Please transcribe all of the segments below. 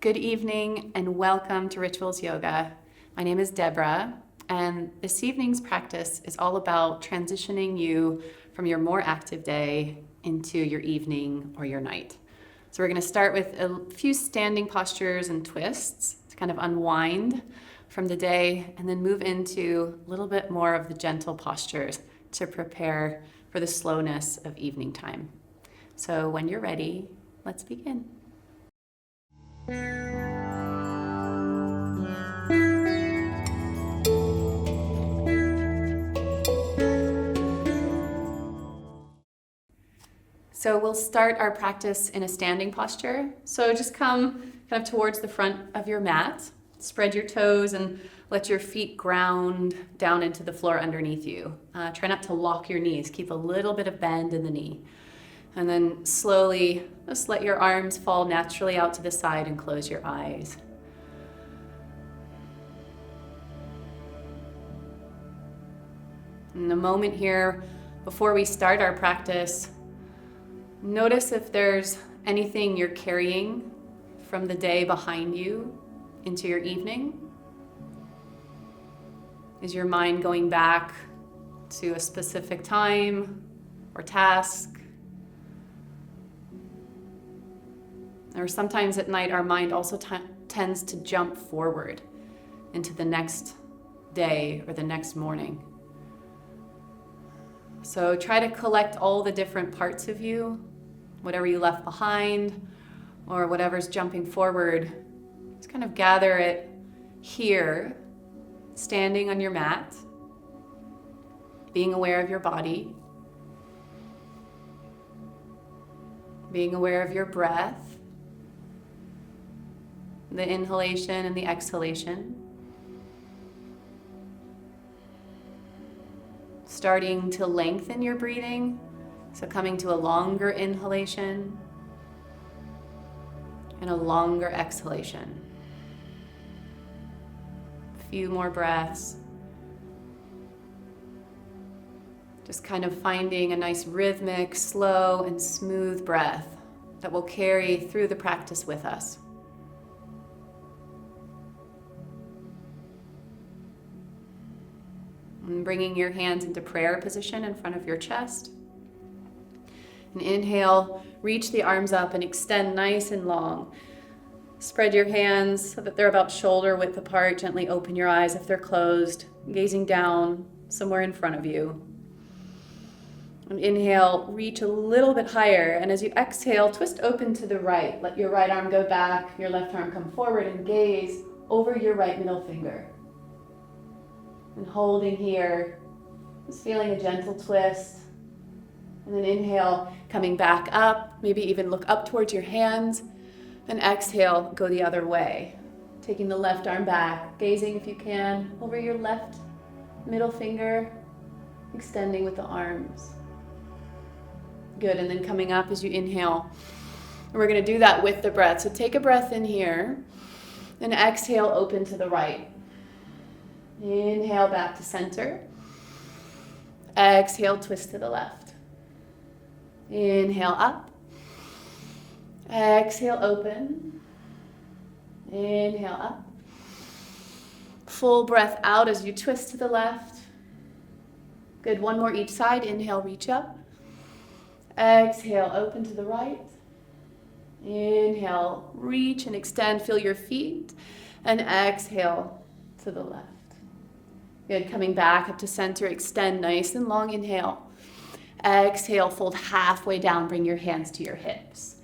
Good evening and welcome to Rituals Yoga. My name is Deborah, and this evening's practice is all about transitioning you from your more active day into your evening or your night. So we're going to start with a few standing postures and twists to kind of unwind from the day, and then move into a little bit more of the gentle postures to prepare for the slowness of evening time. So when you're ready, let's begin. So we'll start our practice in a standing posture. So just come kind of towards the front of your mat, spread your toes and let your feet ground down into the floor underneath you. Try not to lock your knees, keep a little bit of bend in the knee. And then slowly just let your arms fall naturally out to the side and close your eyes. In a moment here, before we start our practice, notice if there's anything you're carrying from the day behind you into your evening. Is your mind going back to a specific time or task? Or sometimes at night, our mind also tends to jump forward into the next day or the next morning. So try to collect all the different parts of you, whatever you left behind or whatever's jumping forward. Just kind of gather it here, standing on your mat, being aware of your body, being aware of your breath, the inhalation and the exhalation. Starting to lengthen your breathing, so coming to a longer inhalation and a longer exhalation. A few more breaths. Just kind of finding a nice rhythmic, slow and smooth breath that will carry through the practice with us. And bringing your hands into prayer position in front of your chest. And inhale, reach the arms up and extend nice and long. Spread your hands so that they're about shoulder width apart. Gently open your eyes if they're closed, gazing down somewhere in front of you. And inhale, reach a little bit higher. And as you exhale, twist open to the right. Let your right arm go back, your left arm come forward, and gaze over your right middle finger. And holding here, just feeling a gentle twist. And then inhale, coming back up, maybe even look up towards your hands. Then exhale, go the other way. Taking the left arm back, gazing if you can over your left middle finger, extending with the arms. Good, and then coming up as you inhale. And we're gonna do that with the breath. So take a breath in here, and exhale, open to the right. Inhale back to center. Exhale, twist to the left. Inhale up. Exhale, open. Inhale up. Full breath out as you twist to the left. Good, one more each side. Inhale, reach up. Exhale, open to the right. Inhale, reach and extend, feel your feet. And exhale to the left. Good, coming back up to center, extend nice and long, inhale. Exhale, fold halfway down, bring your hands to your hips.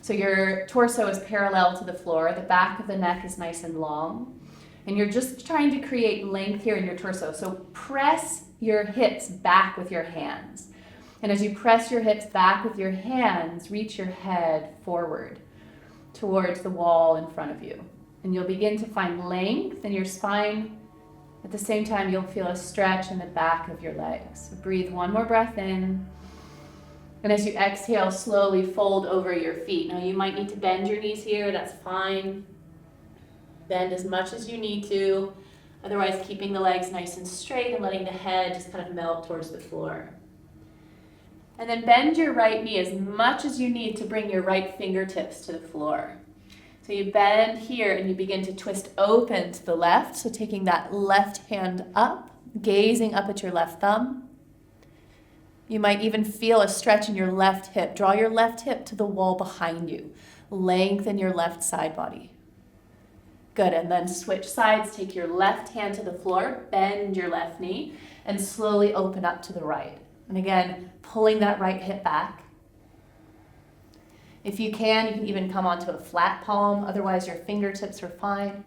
So your torso is parallel to the floor, the back of the neck is nice and long, and you're just trying to create length here in your torso. So press your hips back with your hands. And as you press your hips back with your hands, reach your head forward towards the wall in front of you. And you'll begin to find length in your spine. At the same time, you'll feel a stretch in the back of your legs. So breathe one more breath in. And as you exhale, slowly fold over your feet. Now you might need to bend your knees here, that's fine. Bend as much as you need to. Otherwise, keeping the legs nice and straight and letting the head just kind of melt towards the floor. And then bend your right knee as much as you need to bring your right fingertips to the floor. So you bend here and you begin to twist open to the left. So taking that left hand up, gazing up at your left thumb. You might even feel a stretch in your left hip. Draw your left hip to the wall behind you. Lengthen your left side body. Good, and then switch sides. Take your left hand to the floor, bend your left knee, and slowly open up to the right. And again, pulling that right hip back. If you can even come onto a flat palm, otherwise your fingertips are fine.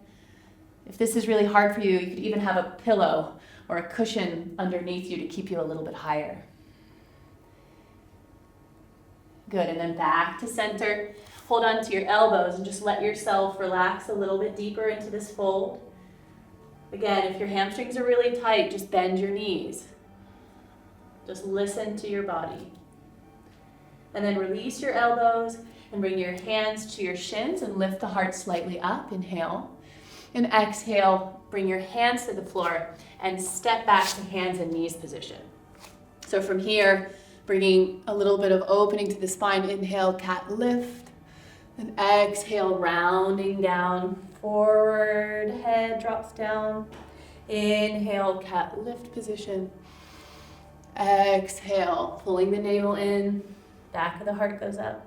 If this is really hard for you, you could even have a pillow or a cushion underneath you to keep you a little bit higher. Good, and then back to center. Hold on to your elbows and just let yourself relax a little bit deeper into this fold. Again, if your hamstrings are really tight, just bend your knees. Just listen to your body. And then release your elbows and bring your hands to your shins and lift the heart slightly up. Inhale. And exhale, bring your hands to the floor and step back to hands and knees position. So from here, bringing a little bit of opening to the spine. Inhale, cat lift. And exhale, rounding down. Forward, head drops down. Inhale, cat lift position. Exhale, pulling the navel in. Back of the heart goes up.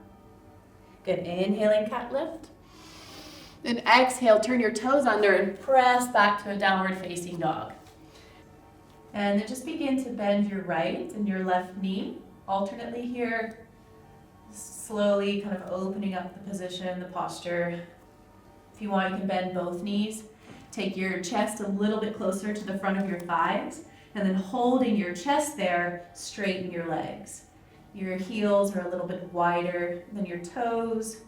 Good, inhaling cat lift. And exhale, turn your toes under and press back to a downward facing dog. And then just begin to bend your right and your left knee. Alternately here, slowly kind of opening up the position, the posture. If you want, you can bend both knees. Take your chest a little bit closer to the front of your thighs, and then holding your chest there, straighten your legs. Your heels are a little bit wider than your toes.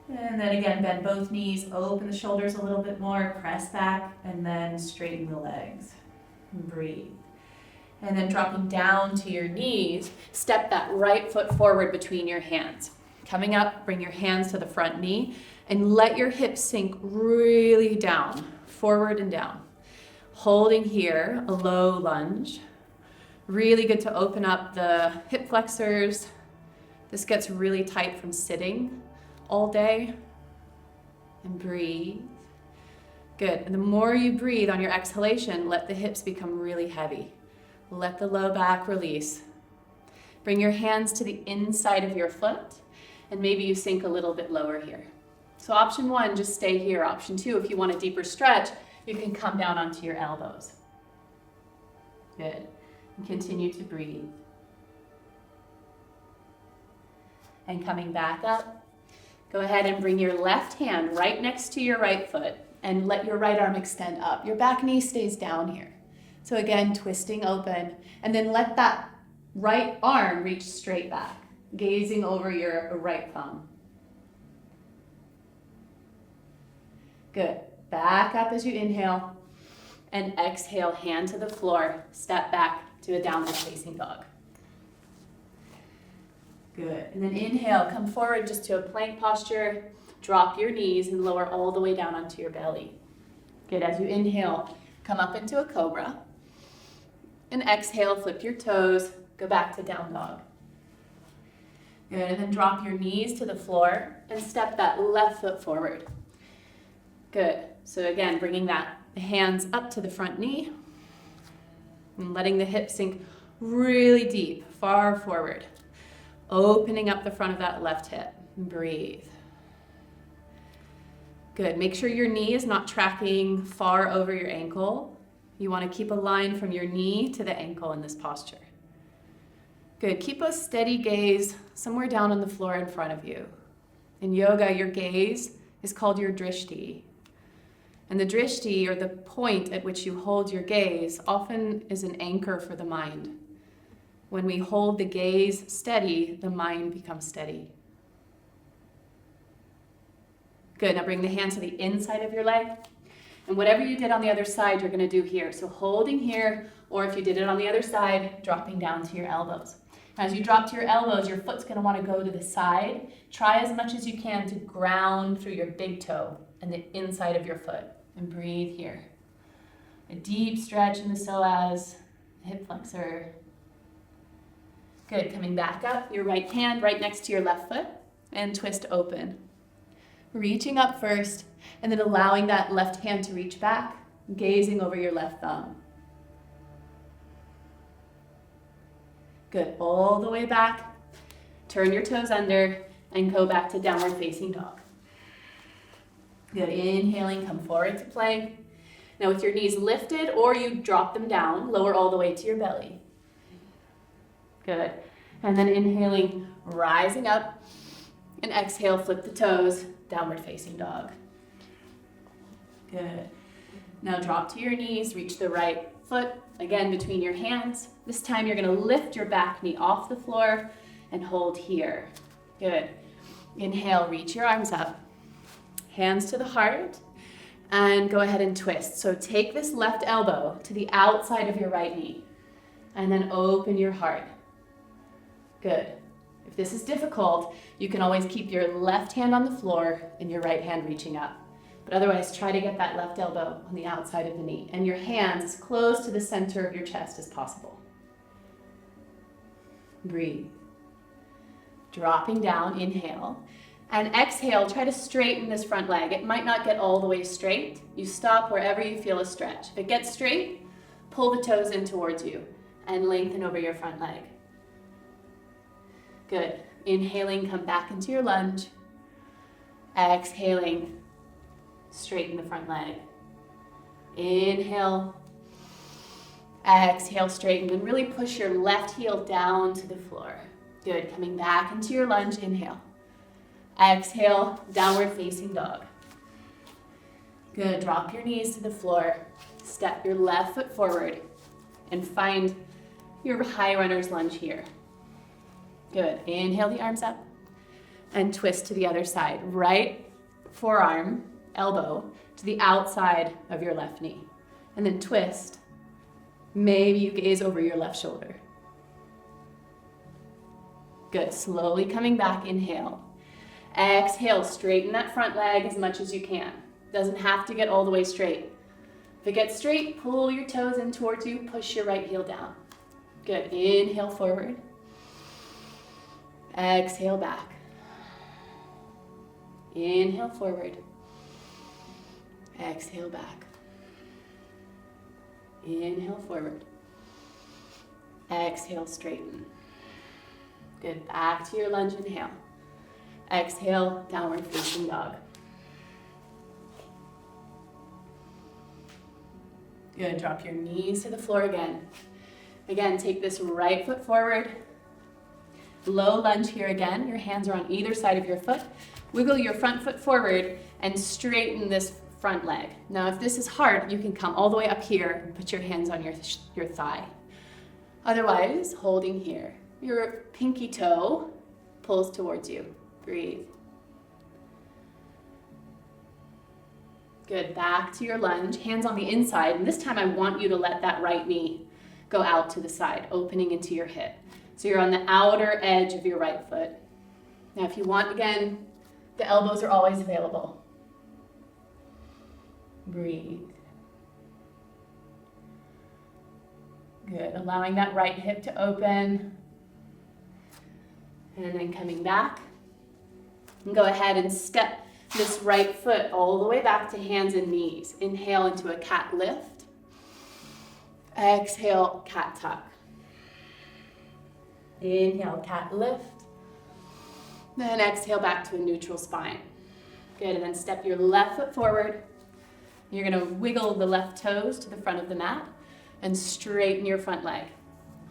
And then again, bend both knees, open the shoulders a little bit more, press back, and then straighten the legs. And breathe. And then dropping down to your knees, step that right foot forward between your hands. Coming up, bring your hands to the front knee, and let your hips sink really down, forward and down. Holding here, a low lunge. Really good to open up the hip flexors. This gets really tight from sitting all day. And breathe. Good. And the more you breathe on your exhalation, let the hips become really heavy. Let the low back release. Bring your hands to the inside of your foot, and maybe you sink a little bit lower here. So option one, just stay here. Option two, if you want a deeper stretch, you can come down onto your elbows. Good. And continue to breathe. And coming back up, go ahead and bring your left hand right next to your right foot and let your right arm extend up. Your back knee stays down here. So again, twisting open, and then let that right arm reach straight back, gazing over your right thumb. Good. Back up as you inhale, and exhale, hand to the floor, step back to a downward facing dog. Good. And then inhale, come forward just to a plank posture, drop your knees and lower all the way down onto your belly. Good. As you inhale, come up into a cobra. And exhale, flip your toes, go back to down dog. Good, and then drop your knees to the floor and step that left foot forward. Good, so again, bringing that hands up to the front knee and letting the hips sink really deep, far forward. Opening up the front of that left hip. Breathe. Good, make sure your knee is not tracking far over your ankle. You want to keep a line from your knee to the ankle in this posture. Good. Keep a steady gaze somewhere down on the floor in front of you. In yoga, your gaze is called your drishti. And the drishti, or the point at which you hold your gaze, often is an anchor for the mind. When we hold the gaze steady, the mind becomes steady. Good. Now bring the hands to the inside of your leg. And whatever you did on the other side, you're going to do here. So holding here, or if you did it on the other side, dropping down to your elbows. As you drop to your elbows, your foot's going to want to go to the side. Try as much as you can to ground through your big toe and the inside of your foot. And breathe here. A deep stretch in the psoas, hip flexor. Good. Coming back up, your right hand right next to your left foot, and twist open. Reaching up first, and then allowing that left hand to reach back, gazing over your left thumb. Good, all the way back. Turn your toes under and go back to downward facing dog. Good, inhaling, come forward to plank. Now with your knees lifted or you drop them down, lower all the way to your belly. Good, and then inhaling, rising up, and exhale, flip the toes, downward facing dog. Good. Now drop to your knees, reach the right foot, again between your hands. This time you're gonna lift your back knee off the floor and hold here. Good. Inhale, reach your arms up. Hands to the heart, and go ahead and twist. So take this left elbow to the outside of your right knee, and then open your heart. Good. If this is difficult, you can always keep your left hand on the floor and your right hand reaching up. But otherwise, try to get that left elbow on the outside of the knee and your hands as close to the center of your chest as possible. Breathe. Dropping down, inhale. And exhale, try to straighten this front leg. It might not get all the way straight. You stop wherever you feel a stretch. If it gets straight, pull the toes in towards you and lengthen over your front leg. Good. Inhaling, come back into your lunge. Exhaling, straighten the front leg. Inhale. Exhale, straighten, and really push your left heel down to the floor. Good. Coming back into your lunge, inhale. Exhale, downward facing dog. Good. Drop your knees to the floor. Step your left foot forward and find your high runner's lunge here. Good. Inhale the arms up and twist to the other side. Right forearm, elbow to the outside of your left knee. And then twist. Maybe you gaze over your left shoulder. Good. Slowly coming back, inhale. Exhale, straighten that front leg as much as you can. Doesn't have to get all the way straight. If it gets straight, pull your toes in towards you, push your right heel down. Good. Inhale forward. Exhale back. Inhale forward. Exhale back. Inhale forward. Exhale, straighten. Good. Back to your lunge, inhale. Exhale, downward facing dog. Good. Drop your knees to the floor again. Again, take this right foot forward. Low lunge here again. Your hands are on either side of your foot. Wiggle your front foot forward and straighten this front leg. Now, if this is hard, you can come all the way up here and put your hands on your thigh. Otherwise, holding here. Your pinky toe pulls towards you. Breathe. Good. Back to your lunge. Hands on the inside. And this time I want you to let that right knee go out to the side, opening into your hip. So you're on the outer edge of your right foot. Now if you want, again, the elbows are always available. Breathe. Good. Allowing that right hip to open. And then coming back. And go ahead and step this right foot all the way back to hands and knees. Inhale into a cat lift. Exhale, cat tuck. Inhale, cat lift. Then exhale back to a neutral spine. Good, and then step your left foot forward. You're gonna wiggle the left toes to the front of the mat and straighten your front leg.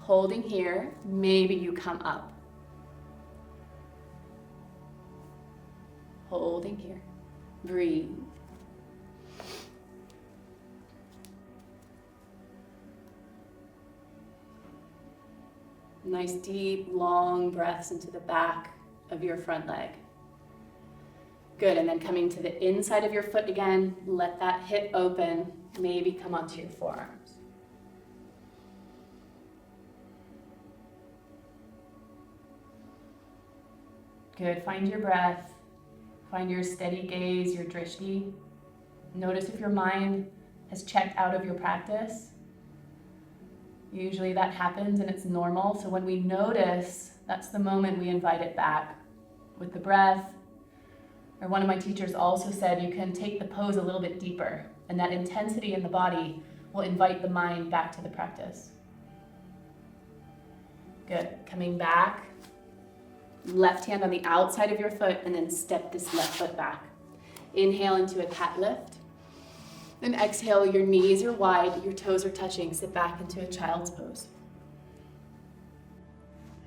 Holding here, maybe you come up. Holding here. Breathe. Nice deep, long breaths into the back of your front leg. Good, and then coming to the inside of your foot again, let that hip open, maybe come onto your forearms. Good, find your breath, find your steady gaze, your drishti. Notice if your mind has checked out of your practice. Usually that happens and it's normal, so when we notice, that's the moment we invite it back with the breath Or one of my teachers also said you can take the pose a little bit deeper, and that intensity in the body will invite the mind back to the practice. Good. Coming back, left hand on the outside of your foot, and then step this left foot back. Inhale into a cat lift. Then exhale, your knees are wide, your toes are touching. Sit back into a child's pose.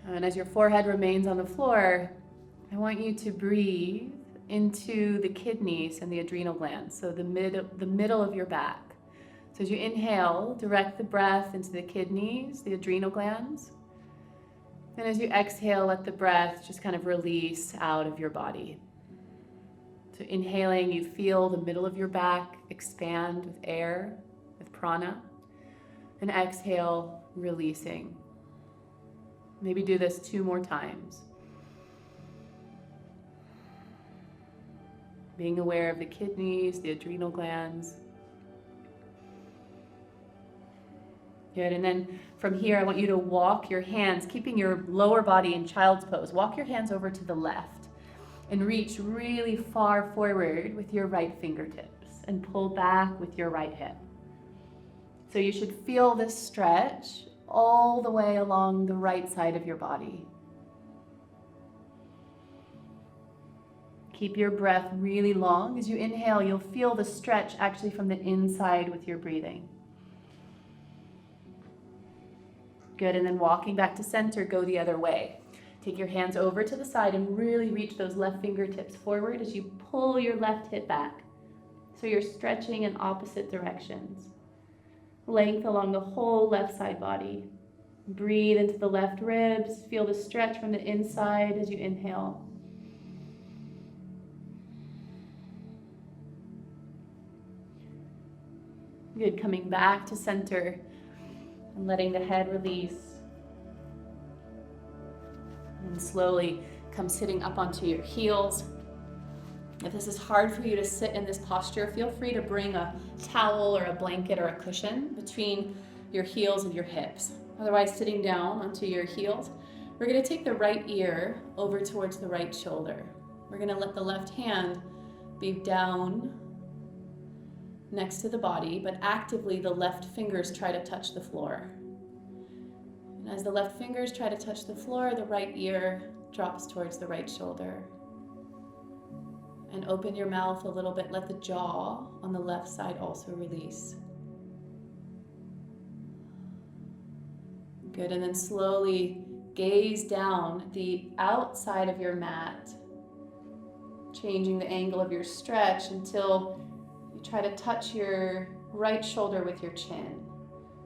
And as your forehead remains on the floor, I want you to breathe into the kidneys and the adrenal glands, so the middle of your back. So as you inhale, direct the breath into the kidneys, the adrenal glands. And as you exhale, let the breath just kind of release out of your body. So inhaling, you feel the middle of your back expand with air, with prana. And exhale, releasing. Maybe do this 2 more times. Being aware of the kidneys, the adrenal glands. Good, and then from here, I want you to walk your hands, keeping your lower body in child's pose. Walk your hands over to the left and reach really far forward with your right fingertips and pull back with your right hip. So you should feel this stretch all the way along the right side of your body. Keep your breath really long. As you inhale, you'll feel the stretch actually from the inside with your breathing. Good, and then walking back to center, go the other way. Take your hands over to the side and really reach those left fingertips forward as you pull your left hip back. So you're stretching in opposite directions. Length along the whole left side body. Breathe into the left ribs. Feel the stretch from the inside as you inhale. Good, coming back to center and letting the head release. And slowly come sitting up onto your heels. If this is hard for you to sit in this posture, feel free to bring a towel or a blanket or a cushion between your heels and your hips. Otherwise, sitting down onto your heels, we're going to take the right ear over towards the right shoulder. We're going to let the left hand be down next to the body, but actively the left fingers try to touch the floor. And as the left fingers try to touch the floor, the right ear drops towards the right shoulder. And open your mouth a little bit. Let the jaw on the left side also release. Good, and then slowly gaze down the outside of your mat, changing the angle of your stretch until you try to touch your right shoulder with your chin.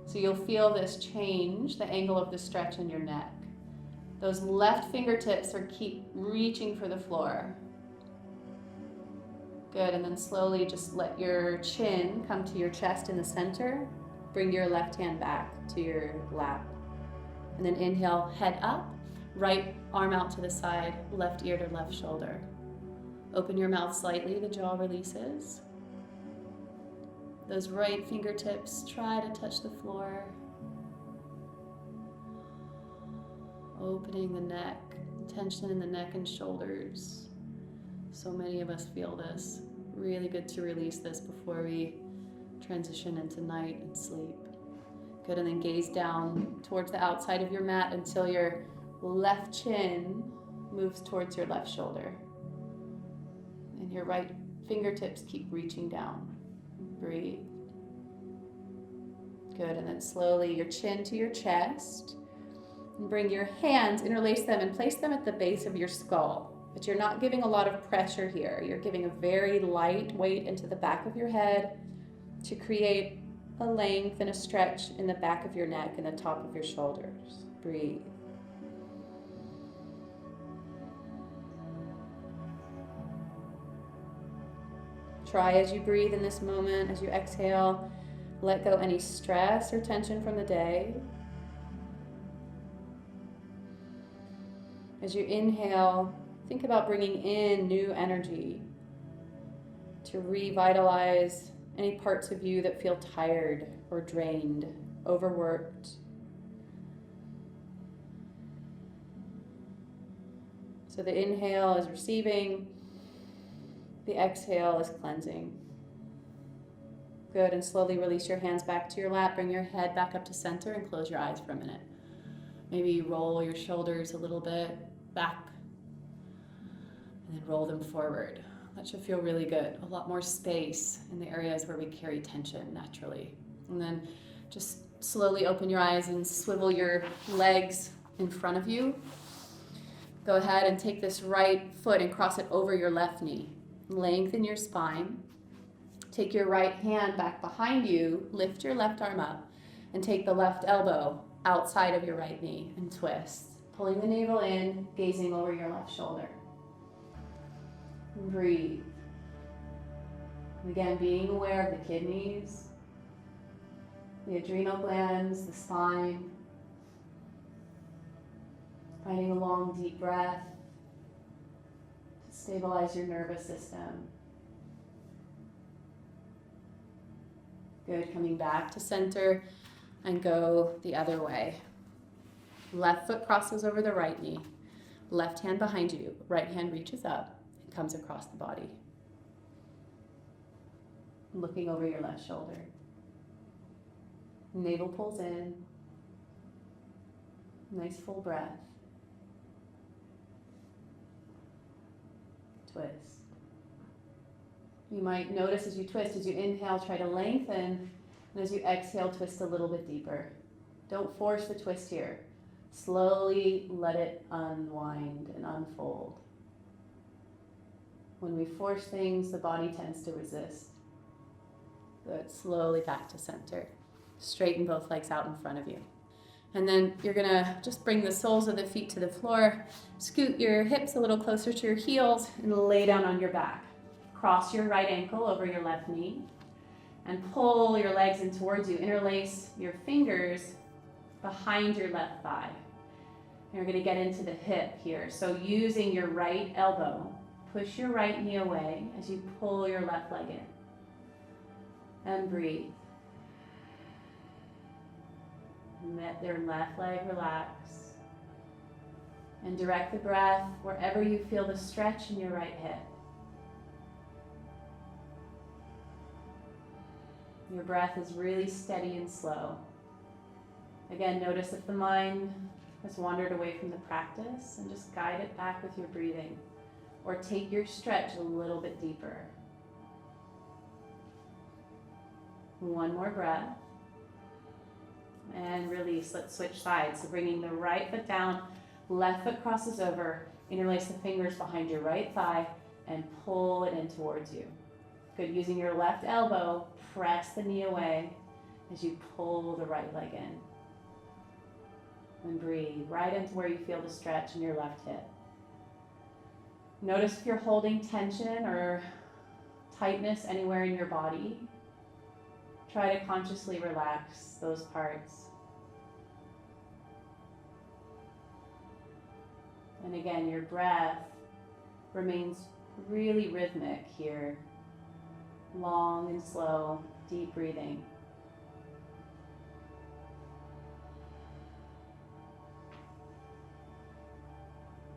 So you'll feel this change, the angle of the stretch in your neck. Those left fingertips are keep reaching for the floor. Good, and then slowly just let your chin come to your chest in the center. Bring your left hand back to your lap. And then inhale, head up, right arm out to the side, left ear to left shoulder. Open your mouth slightly, the jaw releases. Those right fingertips try to touch the floor. Opening the neck, tension in the neck and shoulders. So many of us feel this. Really good to release this before we transition into night and sleep. Good, and then gaze down towards the outside of your mat until your left chin moves towards your left shoulder. And your right fingertips keep reaching down. Breathe. Good, and then slowly your chin to your chest. And bring your hands, interlace them, and place them at the base of your skull. But you're not giving a lot of pressure here. You're giving a very light weight into the back of your head to create a length and a stretch in the back of your neck and the top of your shoulders. Breathe. Try as you breathe in this moment, as you exhale, let go any stress or tension from the day. As you inhale, think about bringing in new energy to revitalize any parts of you that feel tired or drained, overworked. So the inhale is receiving, The exhale is cleansing. Good, and slowly release your hands back to your lap. Bring your head back up to center and close your eyes for a minute. Maybe you roll your shoulders a little bit back and then roll them forward. That should feel really good. A lot more space in the areas where we carry tension naturally. And then just slowly open your eyes and swivel your legs in front of you. Go ahead and take this right foot and cross it over your left knee. Lengthen your spine. Take your right hand back behind you, lift your left arm up, and take the left elbow outside of your right knee and twist. Pulling the navel in, gazing over your left shoulder. And breathe. And again, being aware of the kidneys, the adrenal glands, the spine. Finding a long, deep breath to stabilize your nervous system. Good, coming back to center and go the other way. Left foot crosses over the right knee. Left hand behind you. Right hand reaches up and comes across the body. Looking over your left shoulder. Navel pulls in. Nice full breath. Twist. You might notice as you twist, as you inhale, try to lengthen, and as you exhale, twist a little bit deeper. Don't force the twist here. Slowly let it unwind and unfold. When we force things, the body tends to resist. Good. Slowly back to center. Straighten both legs out in front of you. And then you're gonna just bring the soles of the feet to the floor, scoot your hips a little closer to your heels, and lay down on your back. Cross your right ankle over your left knee, and pull your legs in towards you. Interlace your fingers behind your left thigh. And you're gonna get into the hip here. So using your right elbow, push your right knee away as you pull your left leg in. And breathe. Let your left leg relax. And direct the breath wherever you feel the stretch in your right hip. Your breath is really steady and slow. Again, notice if the mind has wandered away from the practice, and just guide it back with your breathing. Or take your stretch a little bit deeper. One more breath. And release. Let's switch sides. So bringing the right foot down, left foot crosses over, interlace the fingers behind your right thigh, and pull it in towards you. Good. Using your left elbow, press the knee away as you pull the right leg in. And breathe right into where you feel the stretch in your left hip. Notice if you're holding tension or tightness anywhere in your body. Try to consciously relax those parts. And again, your breath remains really rhythmic here. Long and slow, deep breathing.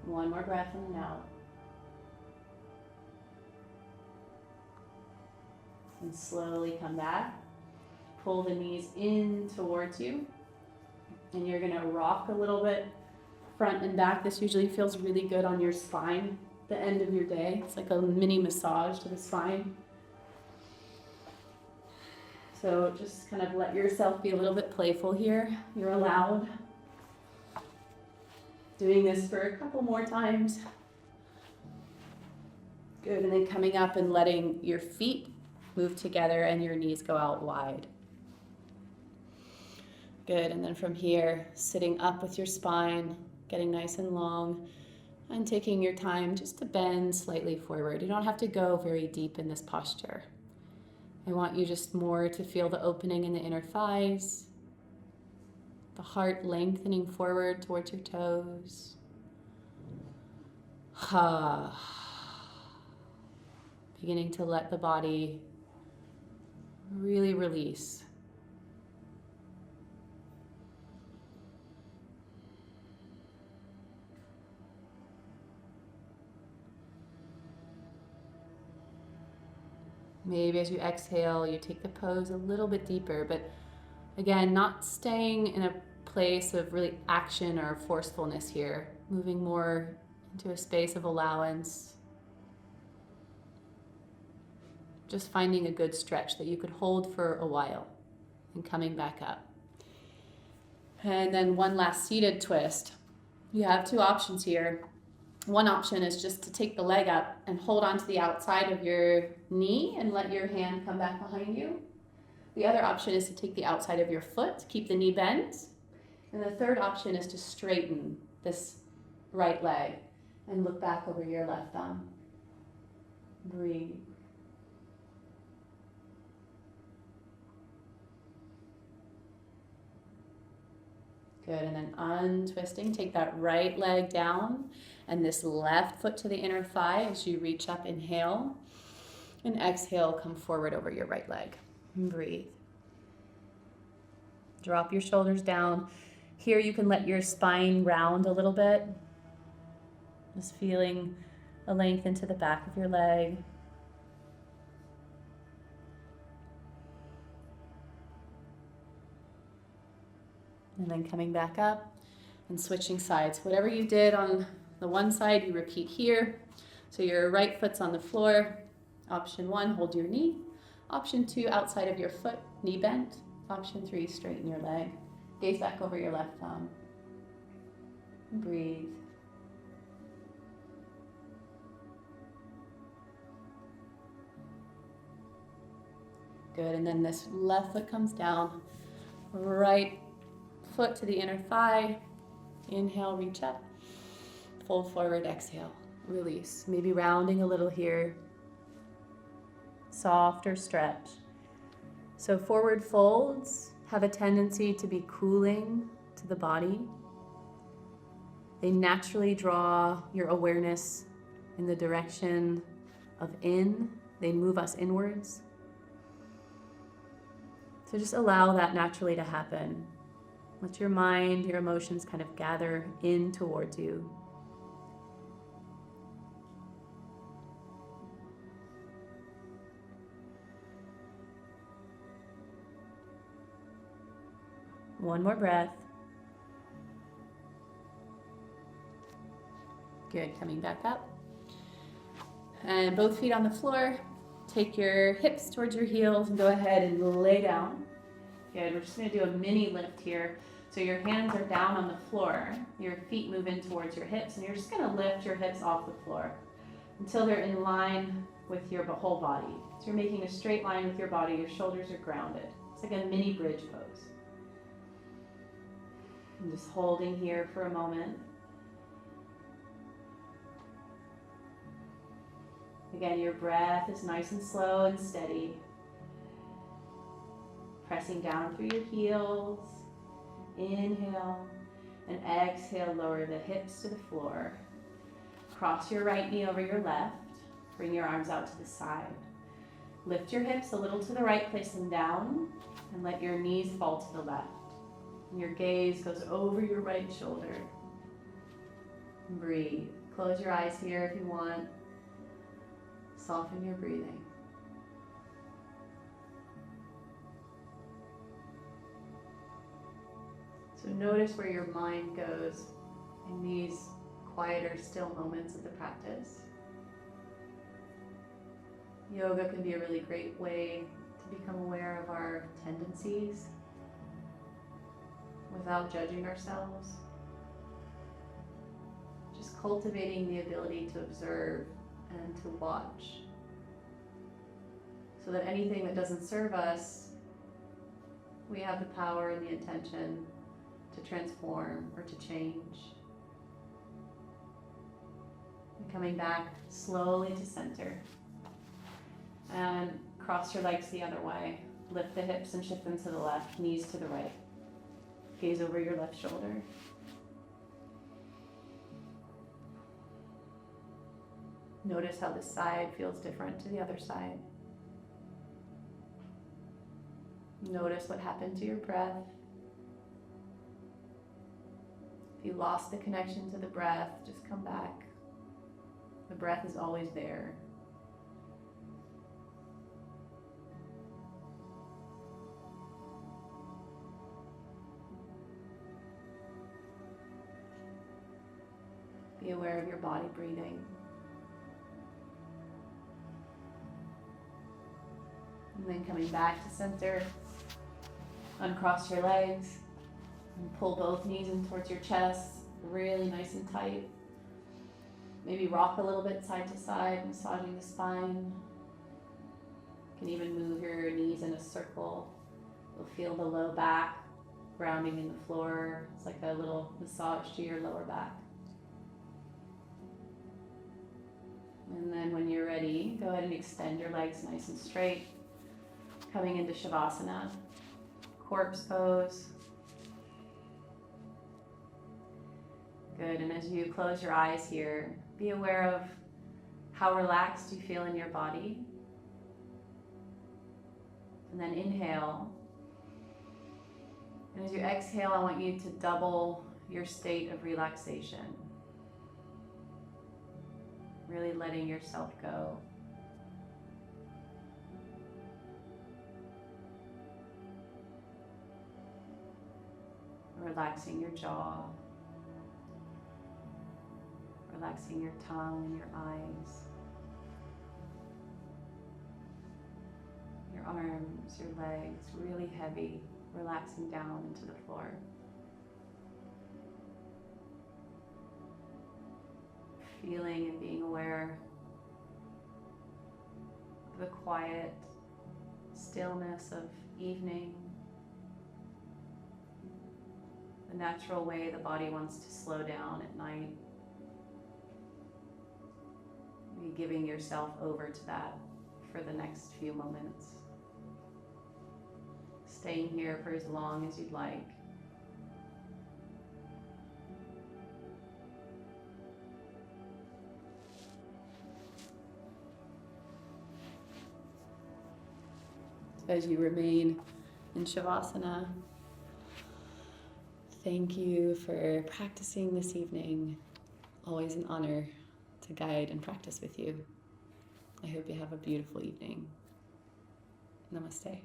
One more breath in and out. And slowly come back. Pull the knees in towards you. And you're gonna rock a little bit front and back. This usually feels really good on your spine, the end of your day. It's like a mini massage to the spine. So just kind of let yourself be a little bit playful here. You're allowed. Doing this for a couple more times. Good, and then coming up and letting your feet move together and your knees go out wide. Good, and then from here, sitting up with your spine, getting nice and long, and taking your time just to bend slightly forward. You don't have to go very deep in this posture. I want you just more to feel the opening in the inner thighs, the heart lengthening forward towards your toes. Beginning to let the body really release. Maybe as you exhale, you take the pose a little bit deeper, but again, not staying in a place of really action or forcefulness here, moving more into a space of allowance. Just finding a good stretch that you could hold for a while and coming back up. And then one last seated twist. You have two options here. One option is just to take the leg up and hold onto the outside of your knee and let your hand come back behind you. The other option is to take the outside of your foot, keep the knee bent. And the third option is to straighten this right leg and look back over your left thumb. Breathe. Good, and then untwisting, take that right leg down and this left foot to the inner thigh as you reach up, inhale. And exhale, come forward over your right leg. And breathe. Drop your shoulders down. Here you can let your spine round a little bit. Just feeling a length into the back of your leg. And then coming back up and switching sides. Whatever you did on the one side, you repeat here. So your right foot's on the floor. Option 1, hold your knee. Option 2, outside of your foot, knee bent. Option 3, straighten your leg. Gaze back over your left thumb. Breathe. Good, and then this left foot comes down. Right foot to the inner thigh. Inhale, reach up. Fold forward, exhale, release. Maybe rounding a little here. Softer stretch. So forward folds have a tendency to be cooling to the body. They naturally draw your awareness in the direction of in. They move us inwards. So just allow that naturally to happen. Let your mind, your emotions kind of gather in towards you. One more breath. Good, coming back up. And both feet on the floor. Take your hips towards your heels and go ahead and lay down. Good, we're just gonna do a mini lift here. So your hands are down on the floor. Your feet move in towards your hips, and you're just gonna lift your hips off the floor until they're in line with your whole body. So you're making a straight line with your body, your shoulders are grounded. It's like a mini bridge pose. I'm just holding here for a moment. Again, your breath is nice and slow and steady. Pressing down through your heels. Inhale and exhale, lower the hips to the floor. Cross your right knee over your left. Bring your arms out to the side. Lift your hips a little to the right, place them down, and let your knees fall to the left. And your gaze goes over your right shoulder. Breathe. Close your eyes here if you want. Soften your breathing. So notice where your mind goes in these quieter, still moments of the practice. Yoga can be a really great way to become aware of our tendencies without judging ourselves. Just cultivating the ability to observe and to watch, so that anything that doesn't serve us, we have the power and the intention to transform or to change. And coming back slowly to center. And cross your legs the other way. Lift the hips and shift them to the left, knees to the right. Gaze over your left shoulder. Notice how this side feels different to the other side. Notice what happened to your breath. If you lost the connection to the breath, just come back. The breath is always there. Be aware of your body breathing. And then coming back to center, uncross your legs and pull both knees in towards your chest, really nice and tight. Maybe rock a little bit side to side, massaging the spine. You can even move your knees in a circle. You'll feel the low back grounding in the floor. It's like a little massage to your lower back. And then when you're ready, go ahead and extend your legs nice and straight. Coming into Savasana, corpse pose. Good, and as you close your eyes here, be aware of how relaxed you feel in your body. And then inhale. And as you exhale, I want you to double your state of relaxation. Really letting yourself go. Relaxing your jaw. Relaxing your tongue and your eyes. Your arms, your legs, really heavy, relaxing down into the floor. Feeling and being aware of the quiet stillness of evening, the natural way the body wants to slow down at night. Maybe giving yourself over to that for the next few moments. Staying here for as long as you'd like. As you remain in Savasana, thank you for practicing this evening. Always an honor to guide and practice with you. I hope you have a beautiful evening. Namaste.